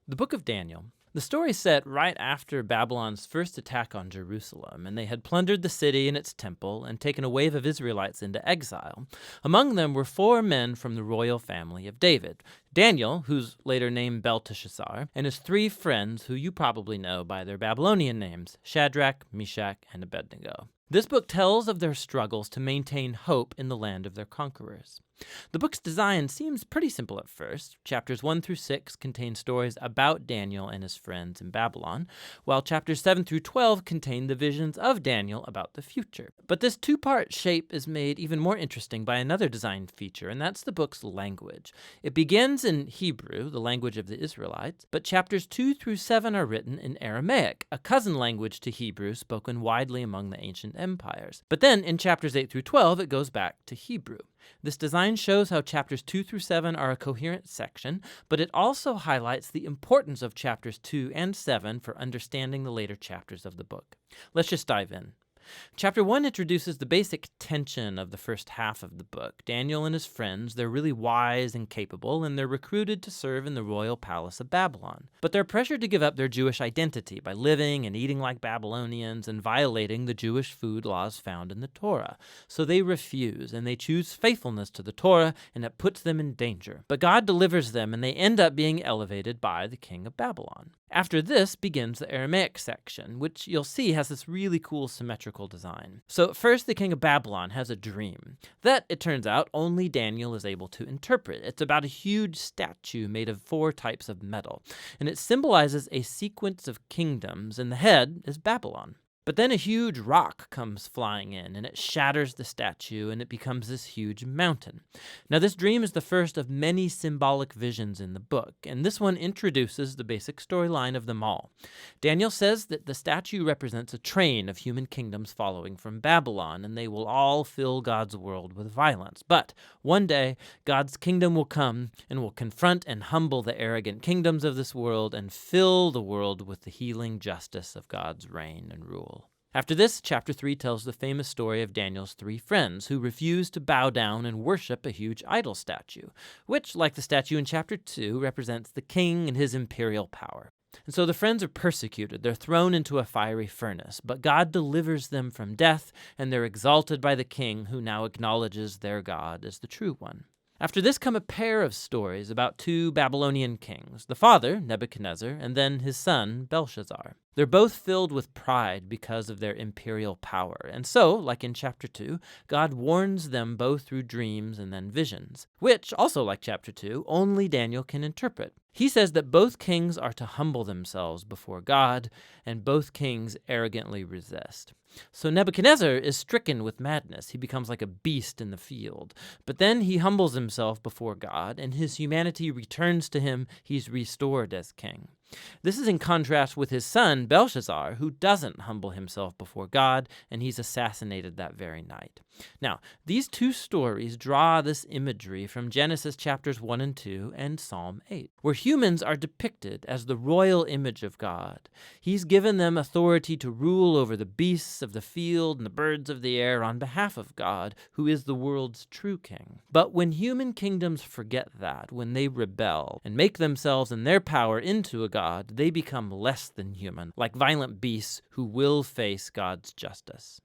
The Book of Daniel. The story is set right after Babylon's first attack on Jerusalem, and they had plundered the city and its temple and taken a wave of Israelites into exile. Among them were 4 men from the royal family of David: Daniel, who's later named Belteshazzar, and his 3 friends who you probably know by their Babylonian names, Shadrach, Meshach, and Abednego. This book tells of their struggles to maintain hope in the land of their conquerors. The book's design seems pretty simple at first. Chapters 1 through 6 contain stories about Daniel and his friends in Babylon, while chapters 7 through 12 contain the visions of Daniel about the future. But this 2-part shape is made even more interesting by another design feature, and that's the book's language. It begins in Hebrew, the language of the Israelites, but chapters 2 through 7 are written in Aramaic, a cousin language to Hebrew spoken widely among the ancient empires. But then in chapters 8 through 12, it goes back to Hebrew. This design shows how chapters 2 through 7 are a coherent section, but it also highlights the importance of chapters 2 and 7 for understanding the later chapters of the book. Let's just dive in. Chapter 1 introduces the basic tension of the first half of the book. Daniel and his friends, they're really wise and capable, and they're recruited to serve in the royal palace of Babylon. But they're pressured to give up their Jewish identity by living and eating like Babylonians and violating the Jewish food laws found in the Torah. So they refuse, and they choose faithfulness to the Torah, and it puts them in danger. But God delivers them, and they end up being elevated by the king of Babylon. After this begins the Aramaic section, which you'll see has this really cool symmetrical design. So first, the king of Babylon has a dream that, it turns out, only Daniel is able to interpret. It's about a huge statue made of 4 types of metal, and it symbolizes a sequence of kingdoms, and the head is Babylon. But then a huge rock comes flying in, and it shatters the statue, and it becomes this huge mountain. Now, this dream is the first of many symbolic visions in the book, and this one introduces the basic storyline of them all. Daniel says that the statue represents a train of human kingdoms following from Babylon, and they will all fill God's world with violence. But one day, God's kingdom will come and will confront and humble the arrogant kingdoms of this world and fill the world with the healing justice of God's reign and rule. After this, chapter 3 tells the famous story of Daniel's 3 friends who refuse to bow down and worship a huge idol statue, which, like the statue in chapter 2, represents the king and his imperial power. And so the friends are persecuted. They're thrown into a fiery furnace, but God delivers them from death, and they're exalted by the king, who now acknowledges their God as the true one. After this come a pair of stories about 2 Babylonian kings, the father, Nebuchadnezzar, and then his son, Belshazzar. They're both filled with pride because of their imperial power, and so, like in chapter 2, God warns them both through dreams and then visions, which, also like chapter 2, only Daniel can interpret. He says that both kings are to humble themselves before God, and both kings arrogantly resist. So Nebuchadnezzar is stricken with madness. He becomes like a beast in the field. But then he humbles himself before God, and his humanity returns to him. He's restored as king. This is in contrast with his son, Belshazzar, who doesn't humble himself before God, and he's assassinated that very night. Now, these 2 stories draw this imagery from Genesis chapters 1 and 2 and Psalm 8, where humans are depicted as the royal image of God. He's given them authority to rule over the beasts of the field and the birds of the air on behalf of God, who is the world's true king. But when human kingdoms forget that, when they rebel and make themselves and their power into a God, they become less than human, like violent beasts who will face God's justice.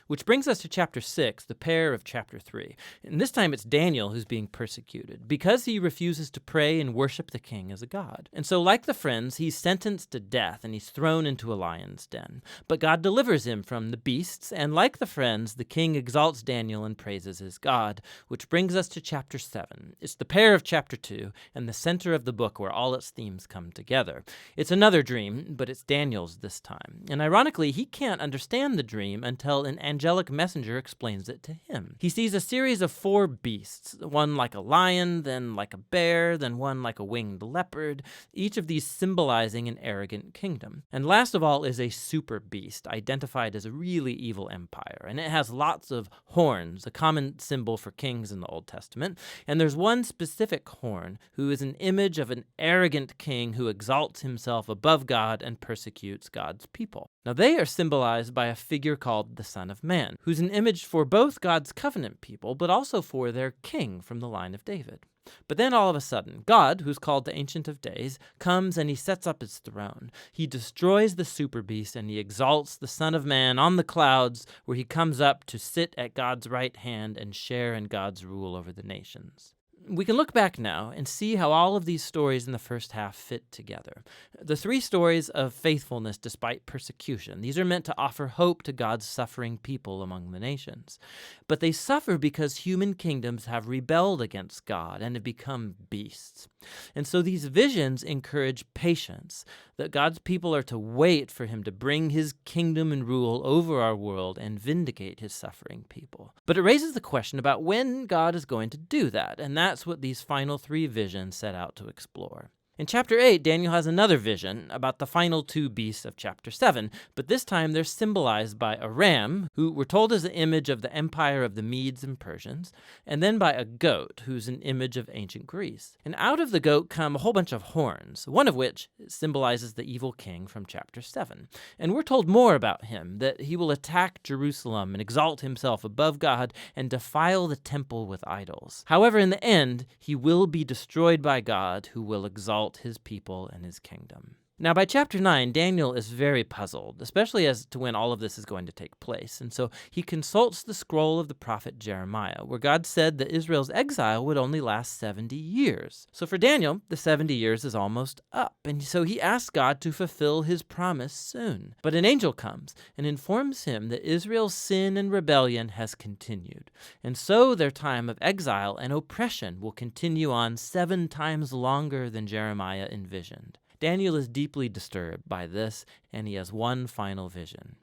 Which brings us to chapter 6, the pair of chapter 3. And this time it's Daniel who's being persecuted because he refuses to pray and worship the king as a god. And so, like the friends, he's sentenced to death and he's thrown into a lion's den. But God delivers him from the beasts, and like the friends, the king exalts Daniel and praises his God, which brings us to chapter 7. It's the pair of chapter 2 and the center of the book where all its themes come together. It's another dream, but it's Daniel's this time. And ironically, he can't understand the dream until an angelic messenger explains it to him. He sees a series of 4 beasts, one like a lion, then like a bear, then one like a winged leopard, each of these symbolizing an arrogant kingdom. And last of all is a super beast, identified as a really evil empire, and it has lots of horns, a common symbol for kings in the Old Testament, and there's one specific horn who is an image of an arrogant king who exalts himself above God and persecutes God's people. Now they are symbolized by a figure called the Son of Man, who's an image for both God's covenant people, but also for their king from the line of David. But then all of a sudden, God, who's called the Ancient of Days, comes and he sets up his throne. He destroys the super beast and he exalts the Son of Man on the clouds, where he comes up to sit at God's right hand and share in God's rule over the nations. We can look back now and see how all of these stories in the first half fit together. The three stories of faithfulness despite persecution, these are meant to offer hope to God's suffering people among the nations. But they suffer because human kingdoms have rebelled against God and have become beasts. And so these visions encourage patience, that God's people are to wait for him to bring his kingdom and rule over our world and vindicate his suffering people. But it raises the question about when God is going to do that, and that's what these final three visions set out to explore. In chapter 8, Daniel has another vision about the final two beasts of chapter 7, but this time they're symbolized by a ram, who we're told is an image of the empire of the Medes and Persians, and then by a goat, who's an image of ancient Greece. And out of the goat come a whole bunch of horns, one of which symbolizes the evil king from chapter 7. And we're told more about him, that he will attack Jerusalem and exalt himself above God and defile the temple with idols. However, in the end, he will be destroyed by God, who will exalt his people and his kingdom. Now, by chapter 9, Daniel is very puzzled, especially as to when all of this is going to take place. And so he consults the scroll of the prophet Jeremiah, where God said that Israel's exile would only last 70 years. So for Daniel, the 70 years is almost up. And so he asks God to fulfill his promise soon. But an angel comes and informs him that Israel's sin and rebellion has continued. And so their time of exile and oppression will continue on 7 times longer than Jeremiah envisioned. Daniel is deeply disturbed by this, and he has one final vision.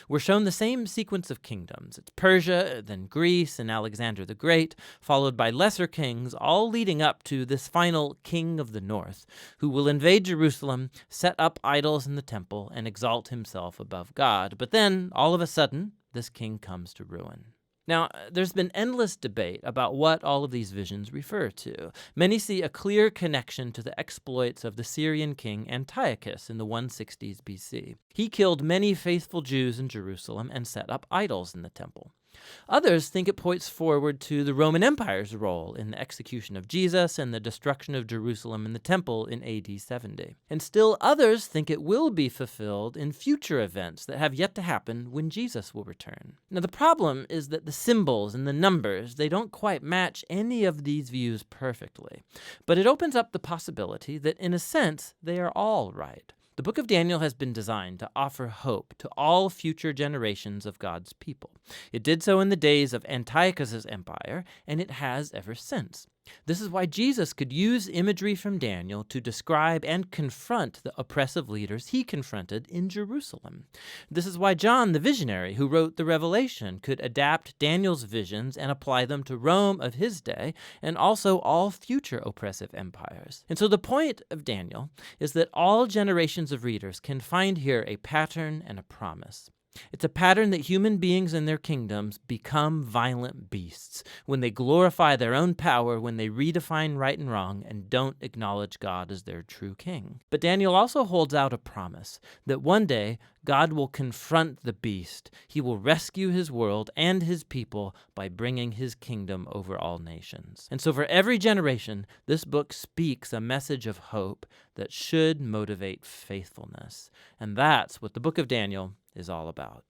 We're shown the same sequence of kingdoms. It's Persia, then Greece, and Alexander the Great, followed by lesser kings, all leading up to this final king of the north, who will invade Jerusalem, set up idols in the temple, and exalt himself above God. But then, all of a sudden, this king comes to ruin. Now, there's been endless debate about what all of these visions refer to. Many see a clear connection to the exploits of the Syrian king Antiochus in the 160s BC. He killed many faithful Jews in Jerusalem and set up idols in the temple. Others think it points forward to the Roman Empire's role in the execution of Jesus and the destruction of Jerusalem and the temple in AD 70. And still others think it will be fulfilled in future events that have yet to happen when Jesus will return. Now the problem is that the symbols and the numbers, they don't quite match any of these views perfectly. But it opens up the possibility that in a sense they are all right. The book of Daniel has been designed to offer hope to all future generations of God's people. It did so in the days of Antiochus's empire, and it has ever since. This is why Jesus could use imagery from Daniel to describe and confront the oppressive leaders he confronted in Jerusalem. This is why John, the visionary who wrote the Revelation, could adapt Daniel's visions and apply them to Rome of his day and also all future oppressive empires. And so the point of Daniel is that all generations of readers can find here a pattern and a promise. It's a pattern that human beings and their kingdoms become violent beasts when they glorify their own power, when they redefine right and wrong, and don't acknowledge God as their true king. But Daniel also holds out a promise that one day God will confront the beast. He will rescue his world and his people by bringing his kingdom over all nations. And so for every generation, this book speaks a message of hope that should motivate faithfulness. And that's what the book of Daniel is all about.